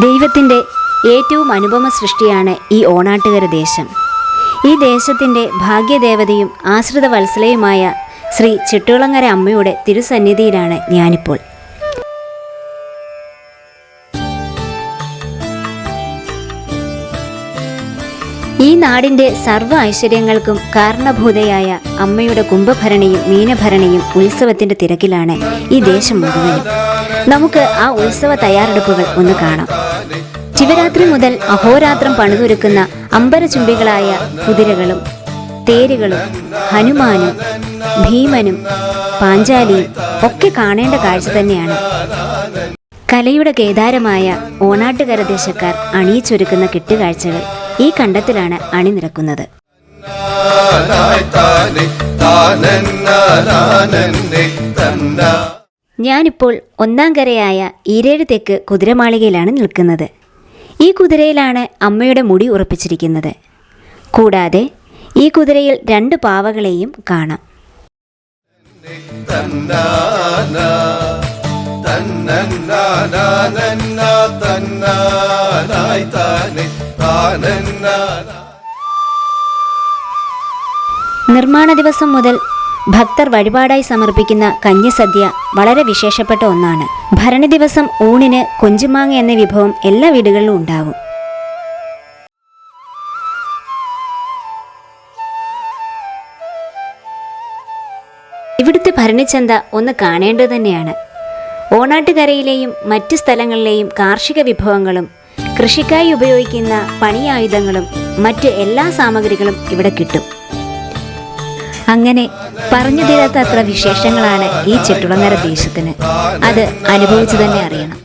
ദൈവത്തിൻ്റെ ഏറ്റവും അനുപമ സൃഷ്ടിയാണ് ഈ ഓണാട്ടുകര ദേശം. ഈ ദേശത്തിൻ്റെ ഭാഗ്യദേവതയും ആശ്രിത വത്സലയുമായ ശ്രീ ചിട്ടുകുളങ്ങര അമ്മയുടെ തിരുസന്നിധിയിലാണ് ഞാനിപ്പോൾ. ഈ നാടിൻ്റെ സർവ്വ ഐശ്വര്യങ്ങൾക്കും കാരണഭൂതയായ അമ്മയുടെ കുംഭഭരണിയും മീനഭരണിയും ഉത്സവത്തിൻ്റെ തിരക്കിലാണ് ഈ ദേശം മുഴുവനും. നമുക്ക് ആ ഉത്സവ തയ്യാറെടുപ്പുകൾ ഒന്ന് കാണാം. ശിവരാത്രി മുതൽ അഹോരാത്രം പണിതൊരുക്കുന്ന അമ്പരചുംബികളായ കുതിരകളും തേരുകളും ഹനുമാനും ഭീമനും പാഞ്ചാലിയും ഒക്കെ കാണേണ്ട കാഴ്ച തന്നെയാണ്. കലയുടെ കേദാരമായ ഓണാട്ടുകര ദേശക്കാർ അണിയിച്ചൊരുക്കുന്ന കെട്ടുകാഴ്ചകൾ ഈ കണ്ടത്തിലാണ് അണിനിരക്കുന്നത്. ഞാനിപ്പോൾ ഒന്നാം കരയായ ഈരേഴ് തെക്ക് കുതിരമാളികയിലാണ് നിൽക്കുന്നത്. ഈ കുതിരയിലാണ് അമ്മയുടെ മുടി ഉറപ്പിച്ചിരിക്കുന്നത്. കൂടാതെ ഈ കുതിരയിൽ 2 പാവകളെയും കാണാം. നിർമ്മാണ ദിവസം മുതൽ ഭക്തർ വഴിപാടായി സമർപ്പിക്കുന്ന കഞ്ഞിസദ്യ വളരെ വിശേഷപ്പെട്ട ഒന്നാണ്. ഭരണി ദിവസം ഊണിന് കൊഞ്ചുമാങ്ങ എന്ന വിഭവം എല്ലാ വീടുകളിലും ഉണ്ടാവും. ഇവിടുത്തെ ഭരണിച്ചന്ത ഒന്ന് കാണേണ്ടത് തന്നെയാണ്. ഓണാട്ടുകരയിലെയും മറ്റ് സ്ഥലങ്ങളിലെയും കാർഷിക വിഭവങ്ങളും കൃഷിക്കായി ഉപയോഗിക്കുന്ന പണിയായുധങ്ങളും മറ്റ് എല്ലാ സാമഗ്രികളും ഇവിടെ കിട്ടും. അങ്ങനെ പറഞ്ഞു തീരാത്തത്ര വിശേഷങ്ങളാണ് ഈ ചിട്ടുകുളങ്ങര ദേശത്തിന്. അത് അനുഭവിച്ചു തന്നെ അറിയണം.